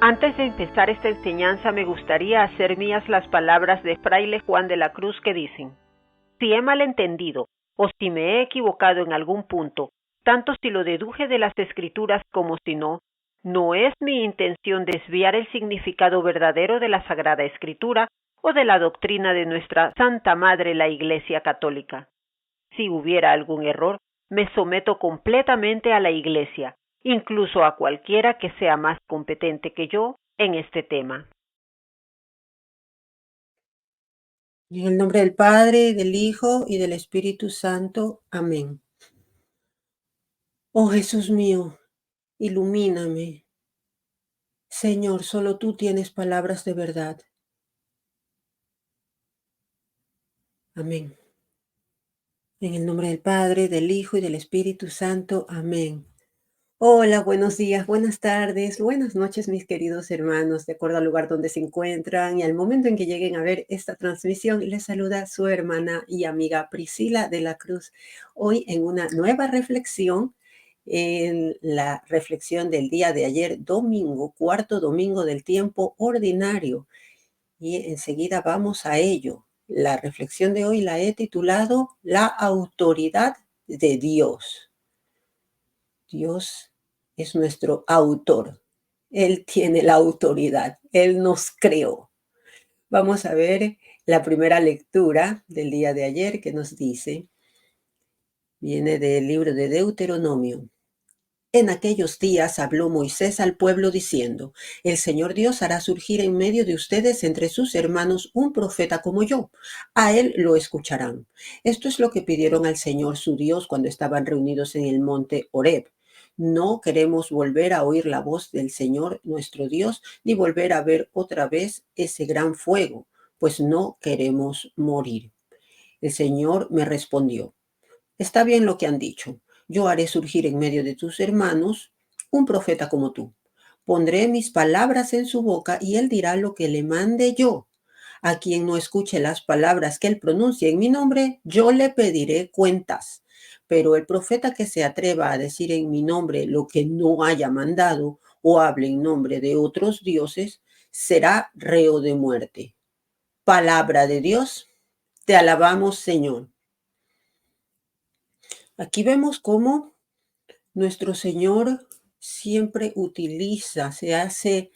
Antes de empezar esta enseñanza me gustaría hacer mías las palabras de Fraile Juan de la Cruz que dicen: si he malentendido o si me he equivocado en algún punto, tanto si lo deduje de las Escrituras como si no, no es mi intención desviar el significado verdadero de la Sagrada Escritura o de la doctrina de nuestra Santa Madre la Iglesia Católica. Si hubiera algún error, me someto completamente a la Iglesia, incluso a cualquiera que sea más competente que yo en este tema. En el nombre del Padre, del Hijo y del Espíritu Santo. Amén. Oh Jesús mío, ilumíname. Señor, solo tú tienes palabras de verdad. Amén. En el nombre del Padre, del Hijo y del Espíritu Santo. Amén. Hola, buenos días, buenas tardes, buenas noches, mis queridos hermanos, de acuerdo al lugar donde se encuentran y al momento en que lleguen a ver esta transmisión, les saluda su hermana y amiga Priscila de la Cruz. Hoy en una nueva reflexión, en la reflexión del día de ayer, domingo, cuarto domingo del tiempo ordinario. Y enseguida vamos a ello. La reflexión de hoy la he titulado La autoridad de Dios. Dios es nuestro autor. Él tiene la autoridad. Él nos creó. Vamos a ver la primera lectura del día de ayer que nos dice, viene del libro de Deuteronomio. En aquellos días habló Moisés al pueblo diciendo: el Señor Dios hará surgir en medio de ustedes entre sus hermanos un profeta como yo. A él lo escucharán. Esto es lo que pidieron al Señor su Dios cuando estaban reunidos en el monte Horeb. No queremos volver a oír la voz del Señor nuestro Dios, ni volver a ver otra vez ese gran fuego, pues no queremos morir. El Señor me respondió: está bien lo que han dicho. Yo haré surgir en medio de tus hermanos un profeta como tú. Pondré mis palabras en su boca y él dirá lo que le mande yo. A quien no escuche las palabras que él pronuncie en mi nombre, yo le pediré cuentas. Pero el profeta que se atreva a decir en mi nombre lo que no haya mandado o hable en nombre de otros dioses, será reo de muerte. Palabra de Dios. Te alabamos, Señor. Aquí vemos cómo nuestro Señor siempre utiliza, se hace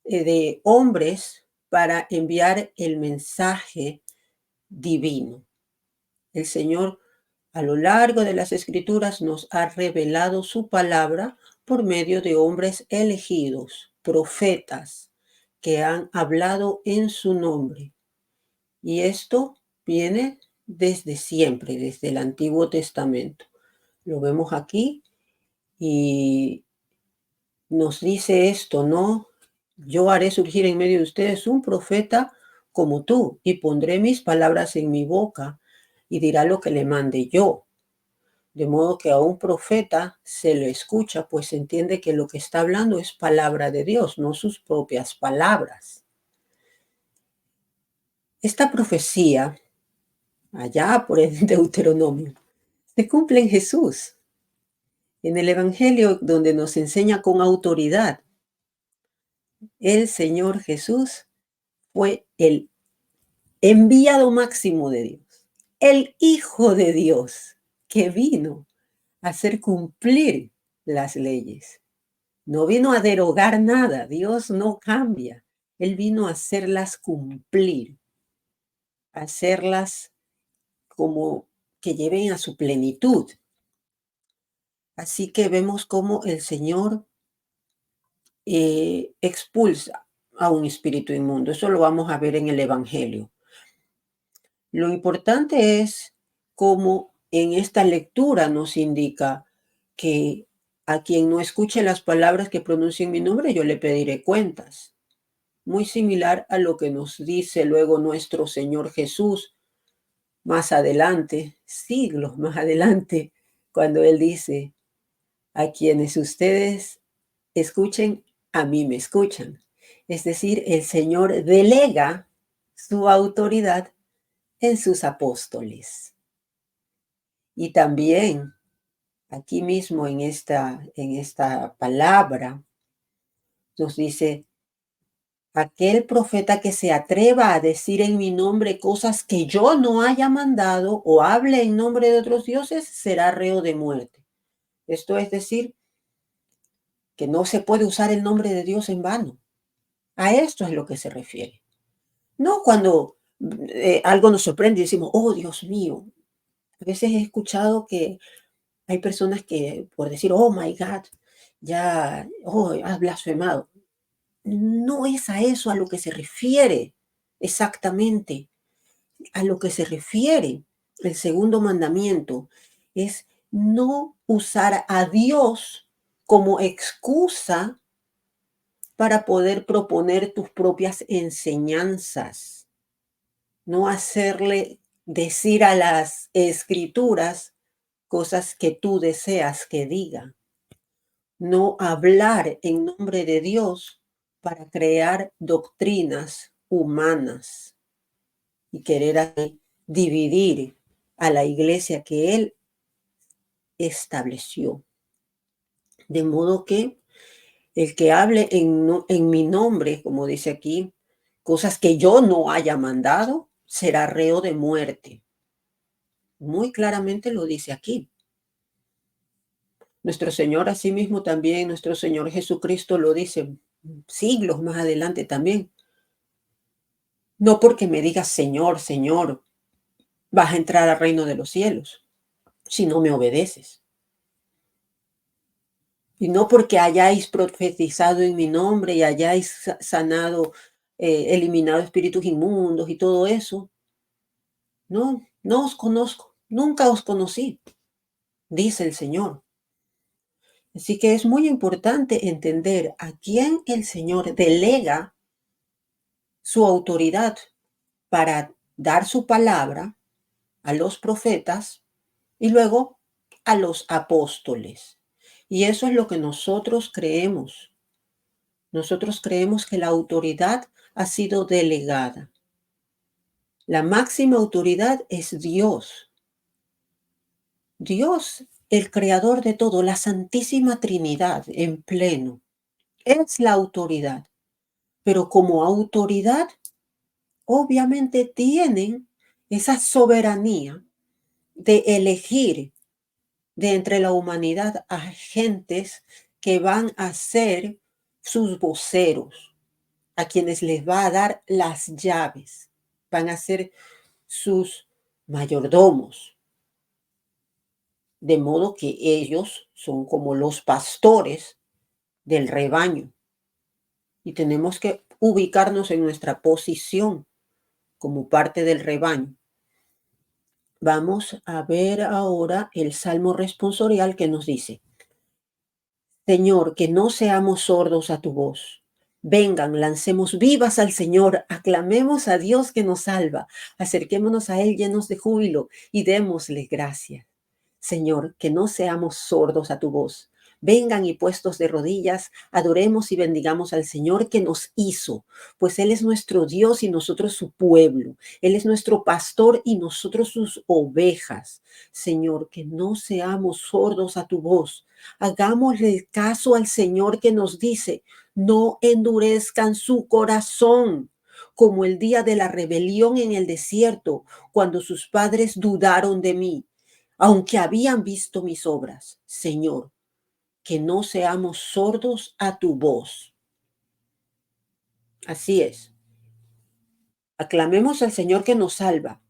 de hombres para enviar el mensaje divino. El Señor a lo largo de las Escrituras nos ha revelado su palabra por medio de hombres elegidos, profetas, que han hablado en su nombre. Y esto viene desde siempre, desde el Antiguo Testamento. Lo vemos aquí y nos dice esto, ¿no? Yo haré surgir en medio de ustedes un profeta como tú y pondré mis palabras en mi boca y dirá lo que le mande yo. De modo que a un profeta se le escucha, pues se entiende que lo que está hablando es palabra de Dios, no sus propias palabras. Esta profecía, allá por el Deuteronomio, se cumple en Jesús, en el Evangelio, donde nos enseña con autoridad. El Señor Jesús fue el enviado máximo de Dios, el Hijo de Dios, que vino a hacer cumplir las leyes. No vino a derogar nada, Dios no cambia. Él vino a hacerlas cumplir, a hacerlas como que lleven a su plenitud. Así que vemos cómo el Señor expulsa a un espíritu inmundo. Eso lo vamos a ver en el Evangelio. Lo importante es cómo en esta lectura nos indica que a quien no escuche las palabras que pronuncien mi nombre, yo le pediré cuentas. Muy similar a lo que nos dice luego nuestro Señor Jesús más adelante, siglos más adelante, cuando Él dice: a quienes ustedes escuchen, a mí me escuchan. Es decir, el Señor delega su autoridad en sus apóstoles. Y también aquí mismo en esta palabra Nos dice, aquel profeta que se atreva a decir en mi nombre cosas que yo no haya mandado o hable en nombre de otros dioses será reo de muerte. Esto es decir, que no se puede usar el nombre de Dios en vano. A esto es lo que se refiere. No cuando algo nos sorprende y decimos, oh Dios mío. A veces he escuchado que hay personas que por decir, oh my God, ya, oh, has blasfemado. No es a eso a lo que se refiere exactamente. A lo que se refiere el segundo mandamiento es no usar a Dios como excusa para poder proponer tus propias enseñanzas. No hacerle decir a las escrituras cosas que tú deseas que diga. No hablar en nombre de Dios para crear doctrinas humanas y querer así dividir a la iglesia que Él estableció. De modo que el que hable en mi nombre, como dice aquí, cosas que yo no haya mandado, será reo de muerte. Muy claramente lo dice aquí. Nuestro Señor asimismo también, nuestro Señor Jesucristo lo dice siglos más adelante también. No porque me digas Señor, Señor, vas a entrar al reino de los cielos, si no me obedeces. Y no porque hayáis profetizado en mi nombre y hayáis sanado, eliminado espíritus inmundos y todo eso. No, no os conozco, nunca os conocí, dice el Señor. Así que es muy importante entender a quién el Señor delega su autoridad para dar su palabra a los profetas y luego a los apóstoles. Y eso es lo que nosotros creemos. Nosotros creemos que la autoridad ha sido delegada. La máxima autoridad es Dios. Dios, el creador de todo, la Santísima Trinidad en pleno, es la autoridad. Pero como autoridad, obviamente tienen esa soberanía de elegir de entre la humanidad a gentes que van a ser sus voceros, a quienes les va a dar las llaves, van a ser sus mayordomos, de modo que ellos son como los pastores del rebaño y tenemos que ubicarnos en nuestra posición como parte del rebaño. Vamos a ver ahora el Salmo responsorial que nos dice, Señor, que no seamos sordos a tu voz. Vengan, lancemos vivas al Señor, aclamemos a Dios que nos salva, acerquémonos a Él llenos de júbilo y démosle gracias. Señor, que no seamos sordos a tu voz. Vengan y puestos de rodillas, adoremos y bendigamos al Señor que nos hizo, pues Él es nuestro Dios y nosotros su pueblo. Él es nuestro pastor y nosotros sus ovejas. Señor, que no seamos sordos a tu voz. Hagámosle caso al Señor que nos dice, no endurezcan su corazón, como el día de la rebelión en el desierto, cuando sus padres dudaron de mí, aunque habían visto mis obras. Señor, que no seamos sordos a tu voz. Así es. Aclamemos al Señor que nos salva.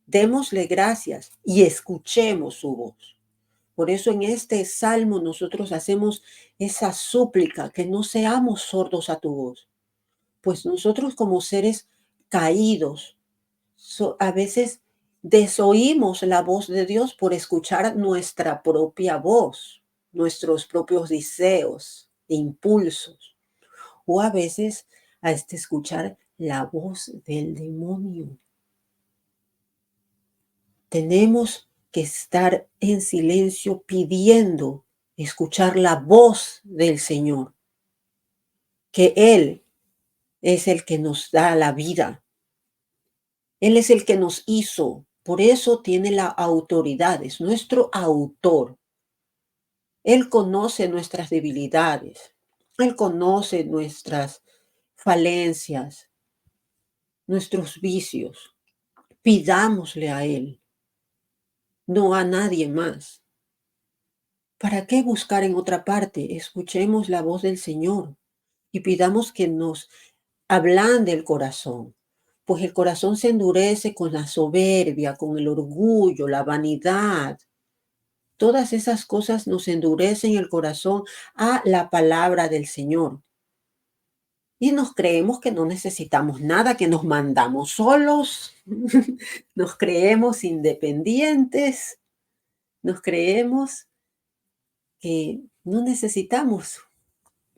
Démosle gracias y escuchemos su voz. Por eso en este salmo nosotros hacemos esa súplica, que no seamos sordos a tu voz. Pues nosotros como seres caídos, a veces desoímos la voz de Dios por escuchar nuestra propia voz, nuestros propios deseos e impulsos. O a veces hasta escuchar la voz del demonio. Tenemos que estar en silencio pidiendo escuchar la voz del Señor, que Él es el que nos da la vida. Él es el que nos hizo, por eso tiene la autoridad, es nuestro autor. Él conoce nuestras debilidades, Él conoce nuestras falencias, nuestros vicios. Pidámosle a Él, no a nadie más. ¿Para qué buscar en otra parte? Escuchemos la voz del Señor y pidamos que nos ablande el corazón, pues el corazón se endurece con la soberbia, con el orgullo, la vanidad. Todas esas cosas nos endurecen el corazón a la palabra del Señor. Y nos creemos que no necesitamos nada, que nos mandamos solos, nos creemos independientes, nos creemos que no necesitamos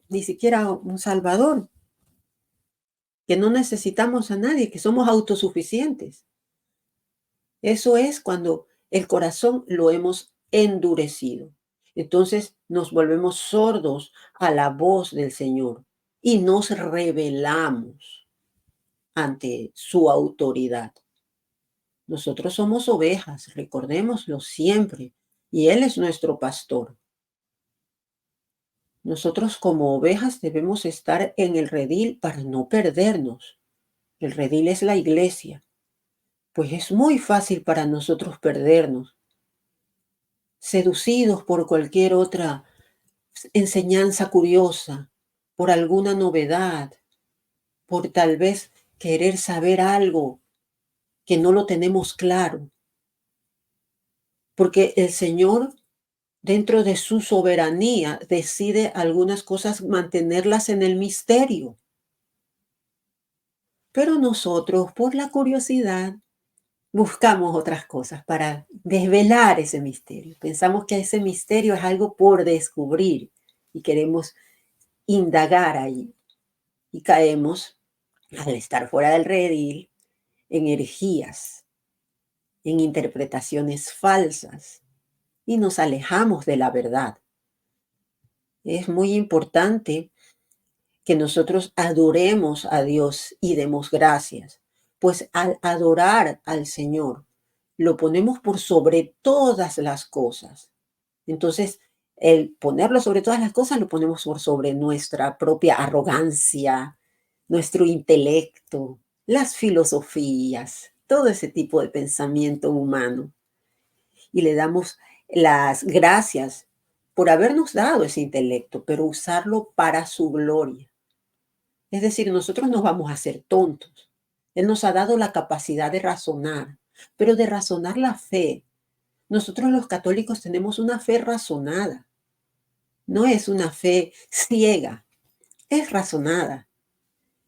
ni siquiera un Salvador, que no necesitamos a nadie, que somos autosuficientes. Eso es cuando el corazón lo hemos endurecido. Entonces nos volvemos sordos a la voz del Señor y nos rebelamos ante su autoridad. Nosotros somos ovejas, recordémoslo siempre, y Él es nuestro pastor. Nosotros como ovejas debemos estar en el redil para no perdernos. El redil es la iglesia, pues es muy fácil para nosotros perdernos, seducidos por cualquier otra enseñanza curiosa, por alguna novedad, por tal vez querer saber algo que no lo tenemos claro, porque el Señor, dentro de su soberanía, decide algunas cosas mantenerlas en el misterio. Pero nosotros, por la curiosidad, buscamos otras cosas para desvelar ese misterio. Pensamos que ese misterio es algo por descubrir y queremos indagar ahí. Y caemos, al estar fuera del redil, en herejías, en interpretaciones falsas y nos alejamos de la verdad. Es muy importante que nosotros adoremos a Dios y demos gracias, pues al adorar al Señor, lo ponemos por sobre todas las cosas. Entonces, el ponerlo sobre todas las cosas lo ponemos por sobre nuestra propia arrogancia, nuestro intelecto, las filosofías, todo ese tipo de pensamiento humano. Y le damos las gracias por habernos dado ese intelecto, pero usarlo para su gloria. Es decir, nosotros no vamos a ser tontos. Él nos ha dado la capacidad de razonar, pero de razonar la fe. Nosotros los católicos tenemos una fe razonada. No es una fe ciega, es razonada.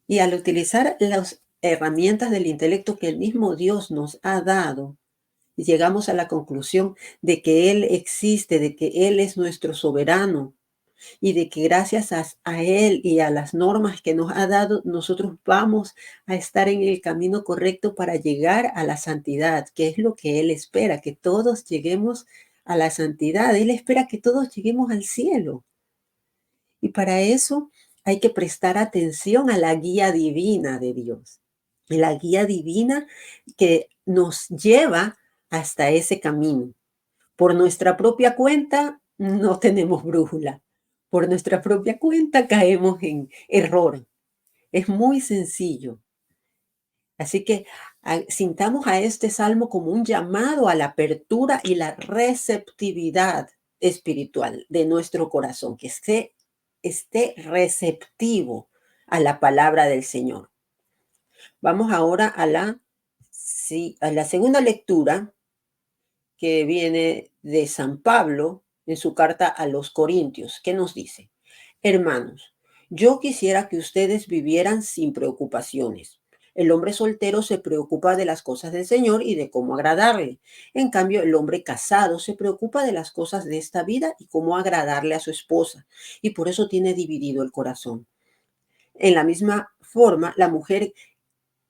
Y al utilizar las herramientas del intelecto que el mismo Dios nos ha dado, llegamos a la conclusión de que Él existe, de que Él es nuestro soberano, y de que gracias a Él y a las normas que nos ha dado, nosotros vamos a estar en el camino correcto para llegar a la santidad, que es lo que Él espera, que todos lleguemos a la santidad. Él espera que todos lleguemos al cielo. Y para eso hay que prestar atención a la guía divina de Dios, la guía divina que nos lleva hasta ese camino. Por nuestra propia cuenta no tenemos brújula. Por nuestra propia cuenta caemos en error. Es muy sencillo. Así que sintamos a este salmo como un llamado a la apertura y la receptividad espiritual de nuestro corazón, que esté receptivo a la palabra del Señor. Vamos ahora a la segunda lectura, que viene de San Pablo en su carta a los Corintios, que nos dice: Hermanos, yo quisiera que ustedes vivieran sin preocupaciones. El hombre soltero se preocupa de las cosas del Señor y de cómo agradarle. En cambio, el hombre casado se preocupa de las cosas de esta vida y cómo agradarle a su esposa, y por eso tiene dividido el corazón. En la misma forma, la mujer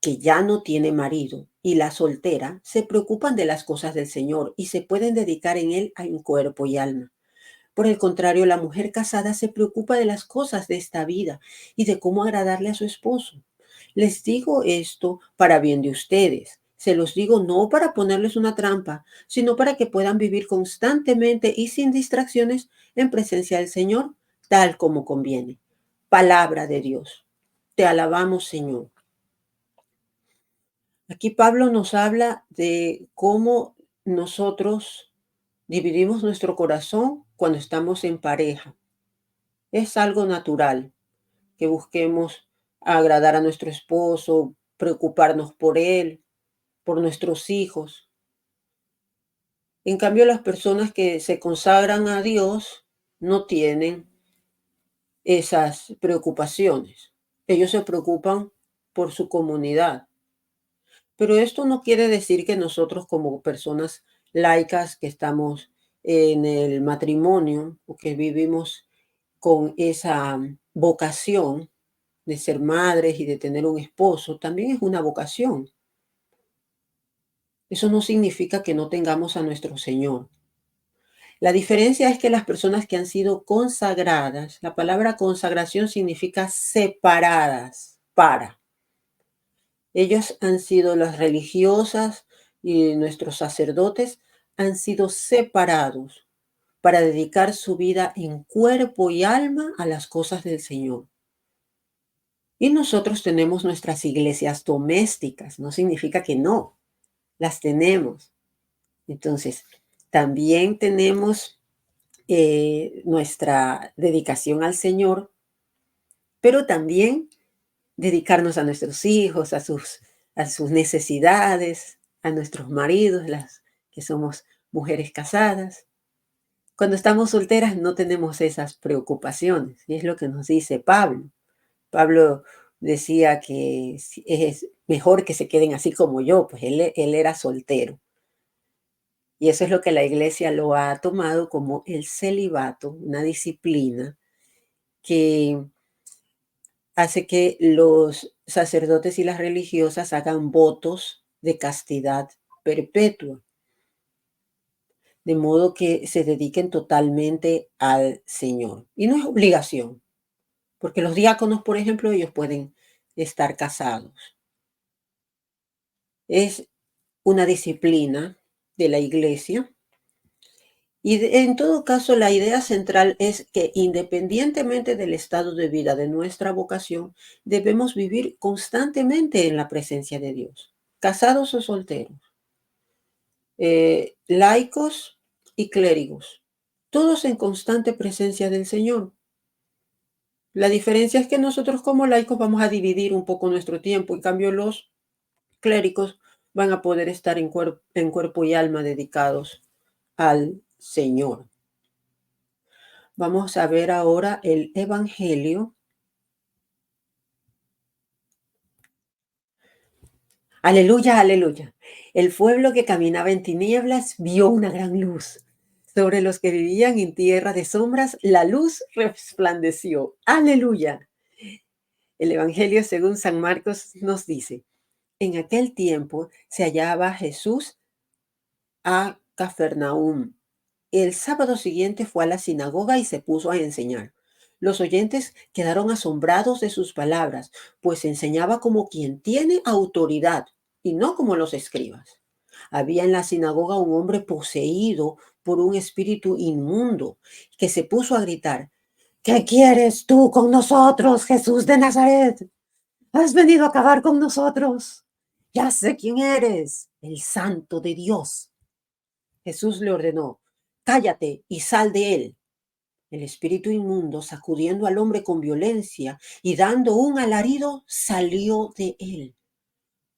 que ya no tiene marido y la soltera se preocupan de las cosas del Señor y se pueden dedicar en él en cuerpo y alma. Por el contrario, la mujer casada se preocupa de las cosas de esta vida y de cómo agradarle a su esposo. Les digo esto para bien de ustedes. Se los digo no para ponerles una trampa, sino para que puedan vivir constantemente y sin distracciones en presencia del Señor, tal como conviene. Palabra de Dios. Te alabamos, Señor. Aquí Pablo nos habla de cómo nosotros dividimos nuestro corazón cuando estamos en pareja. Es algo natural que busquemos agradar a nuestro esposo, preocuparnos por él, por nuestros hijos. En cambio, las personas que se consagran a Dios no tienen esas preocupaciones. Ellos se preocupan por su comunidad. Pero esto no quiere decir que nosotros como personas laicas que estamos en el matrimonio o que vivimos con esa vocación de ser madres y de tener un esposo, también es una vocación. Eso no significa que no tengamos a nuestro Señor. La diferencia es que las personas que han sido consagradas, la palabra consagración significa separadas para. Ellos han sido las religiosas y nuestros sacerdotes han sido separados para dedicar su vida en cuerpo y alma a las cosas del Señor. Y nosotros tenemos nuestras iglesias domésticas, no significa que no, las tenemos. Entonces, también tenemos nuestra dedicación al Señor, pero también dedicarnos a nuestros hijos, a sus necesidades, a nuestros maridos, las que somos mujeres casadas. Cuando estamos solteras no tenemos esas preocupaciones, y es lo que nos dice Pablo. Pablo decía que es mejor que se queden así como yo, pues él era soltero. Y eso es lo que la iglesia lo ha tomado como el celibato, una disciplina que hace que los sacerdotes y las religiosas hagan votos de castidad perpetua, de modo que se dediquen totalmente al Señor. Y no es obligación, porque los diáconos, por ejemplo, ellos pueden estar casados. Es una disciplina de la iglesia. Y en todo caso, la idea central es que independientemente del estado de vida de nuestra vocación, debemos vivir constantemente en la presencia de Dios, casados o solteros, laicos y clérigos, todos en constante presencia del Señor. La diferencia es que nosotros como laicos vamos a dividir un poco nuestro tiempo, en cambio los clérigos van a poder estar en cuerpo y alma dedicados al Señor. Vamos a ver ahora el Evangelio. Aleluya, aleluya. El pueblo que caminaba en tinieblas vio una gran luz. Sobre los que vivían en tierra de sombras, la luz resplandeció. Aleluya. El Evangelio según San Marcos nos dice, en aquel tiempo se hallaba Jesús a Cafarnaúm. El sábado siguiente fue a la sinagoga y se puso a enseñar. Los oyentes quedaron asombrados de sus palabras, pues enseñaba como quien tiene autoridad y no como los escribas. Había en la sinagoga un hombre poseído por un espíritu inmundo que se puso a gritar, ¿qué quieres tú con nosotros, Jesús de Nazaret? ¿Has venido a acabar con nosotros? Ya sé quién eres, el Santo de Dios. Jesús le ordenó, cállate y sal de él. El espíritu inmundo, sacudiendo al hombre con violencia y dando un alarido, salió de él.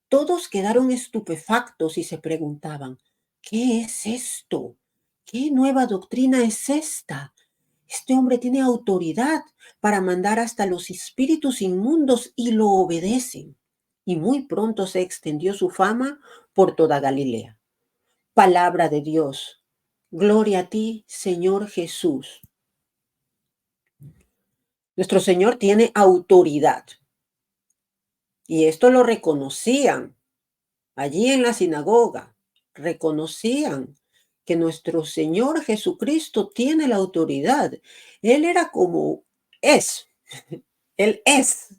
Todos quedaron estupefactos y se preguntaban, ¿qué es esto? ¿Qué nueva doctrina es esta? Este hombre tiene autoridad para mandar hasta los espíritus inmundos y lo obedecen. Y muy pronto se extendió su fama por toda Galilea. Palabra de Dios. Gloria a ti, Señor Jesús. Nuestro Señor tiene autoridad. Y esto lo reconocían allí en la sinagoga. Reconocían que nuestro Señor Jesucristo tiene la autoridad. Él era como es. Él es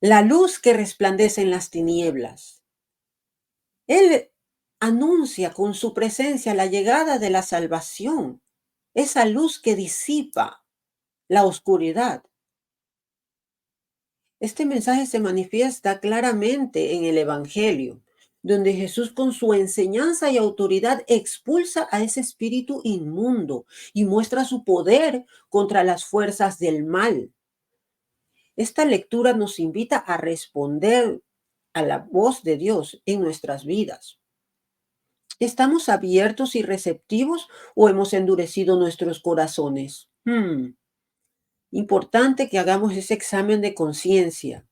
la luz que resplandece en las tinieblas. Él anuncia con su presencia la llegada de la salvación, esa luz que disipa la oscuridad. Este mensaje se manifiesta claramente en el Evangelio, donde Jesús con su enseñanza y autoridad expulsa a ese espíritu inmundo y muestra su poder contra las fuerzas del mal. Esta lectura nos invita a responder a la voz de Dios en nuestras vidas. ¿Estamos abiertos y receptivos o hemos endurecido nuestros corazones? Importante que hagamos ese examen de conciencia.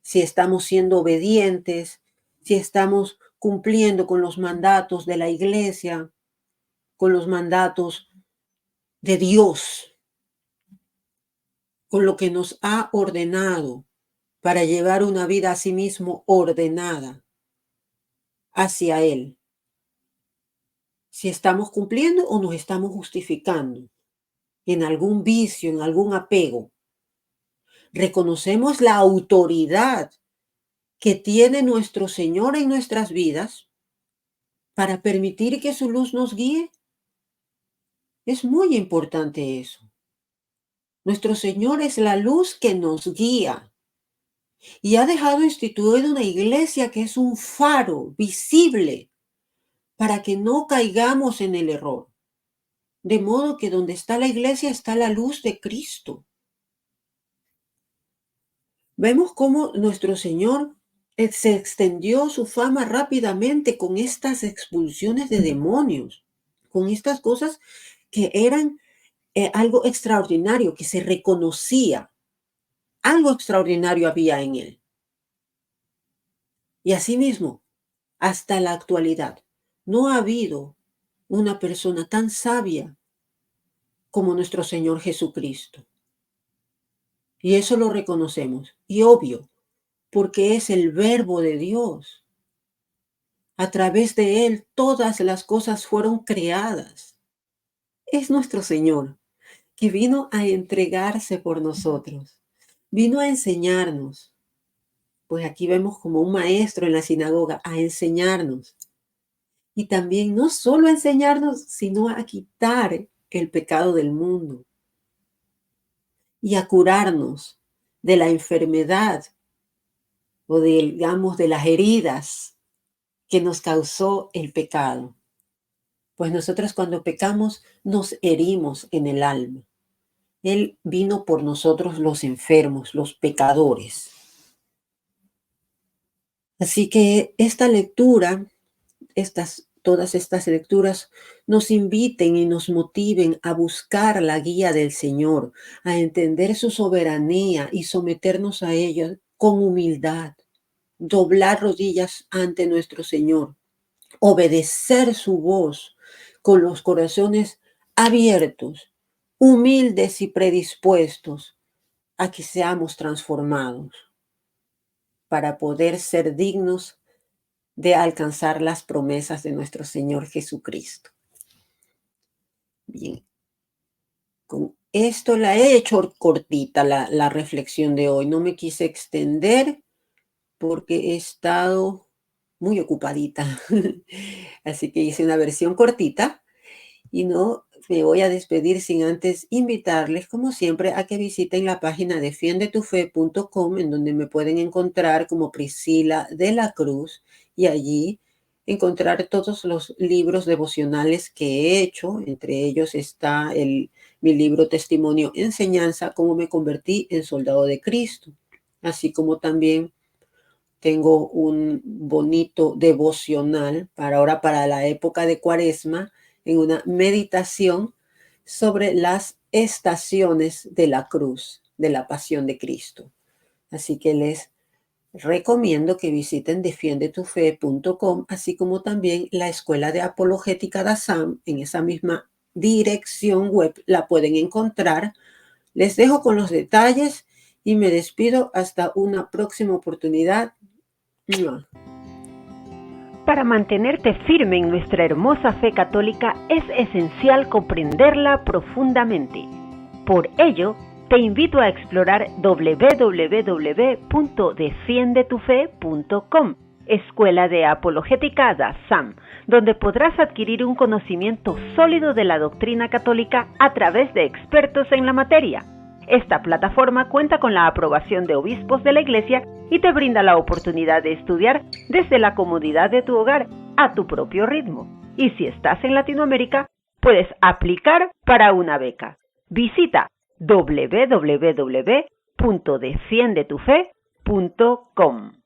Si estamos siendo obedientes, si estamos cumpliendo con los mandatos de la iglesia, con los mandatos de Dios, con lo que nos ha ordenado para llevar una vida a sí mismo ordenada hacia Él. Si estamos cumpliendo o nos estamos justificando en algún vicio, en algún apego. Reconocemos la autoridad que tiene nuestro Señor en nuestras vidas para permitir que su luz nos guíe. Es muy importante eso. Nuestro Señor es la luz que nos guía y ha dejado instituida una iglesia que es un faro visible para que no caigamos en el error. De modo que donde está la iglesia está la luz de Cristo. Vemos cómo nuestro Señor se extendió su fama rápidamente con estas expulsiones de demonios, con estas cosas que eran algo extraordinario, que se reconocía. Algo extraordinario había en él. Y asimismo, hasta la actualidad, no ha habido una persona tan sabia como nuestro Señor Jesucristo. Y eso lo reconocemos. Y obvio, porque es el Verbo de Dios. A través de Él todas las cosas fueron creadas. Es nuestro Señor, que vino a entregarse por nosotros. Vino a enseñarnos. Pues aquí vemos como un maestro en la sinagoga, a enseñarnos. Y también no solo a enseñarnos, sino a quitar el pecado del mundo. Y a curarnos de la enfermedad o digamos, de las heridas que nos causó el pecado. Pues nosotros cuando pecamos nos herimos en el alma. Él vino por nosotros los enfermos, los pecadores. Así que esta lectura, todas estas lecturas nos inviten y nos motiven a buscar la guía del Señor, a entender su soberanía y someternos a ella con humildad, doblar rodillas ante nuestro Señor, obedecer su voz con los corazones abiertos, humildes y predispuestos a que seamos transformados para poder ser dignos de alcanzar las promesas de nuestro Señor Jesucristo. Bien, con esto la he hecho cortita la reflexión de hoy. No me quise extender porque he estado muy ocupadita. Así que hice una versión cortita y no me voy a despedir sin antes invitarles, como siempre, a que visiten la página defiendetufe.com, en donde me pueden encontrar como Priscila de la Cruz, y allí encontrar todos los libros devocionales que he hecho. Entre ellos está mi libro Testimonio Enseñanza, cómo me convertí en soldado de Cristo, así como también tengo un bonito devocional para la época de Cuaresma, en una meditación sobre las estaciones de la cruz, de la pasión de Cristo. Así que les recomiendo que visiten defiendetufe.com, así como también la Escuela de Apologética DASAM. En esa misma dirección web la pueden encontrar. Les dejo con los detalles y me despido hasta una próxima oportunidad. Para mantenerte firme en nuestra hermosa fe católica es esencial comprenderla profundamente. Por ello, te invito a explorar www.defiendetufe.com, Escuela de Apologética DASAM, donde podrás adquirir un conocimiento sólido de la doctrina católica a través de expertos en la materia. Esta plataforma cuenta con la aprobación de obispos de la Iglesia y te brinda la oportunidad de estudiar desde la comodidad de tu hogar, a tu propio ritmo. Y si estás en Latinoamérica, puedes aplicar para una beca. Visita www.defiendetufe.com.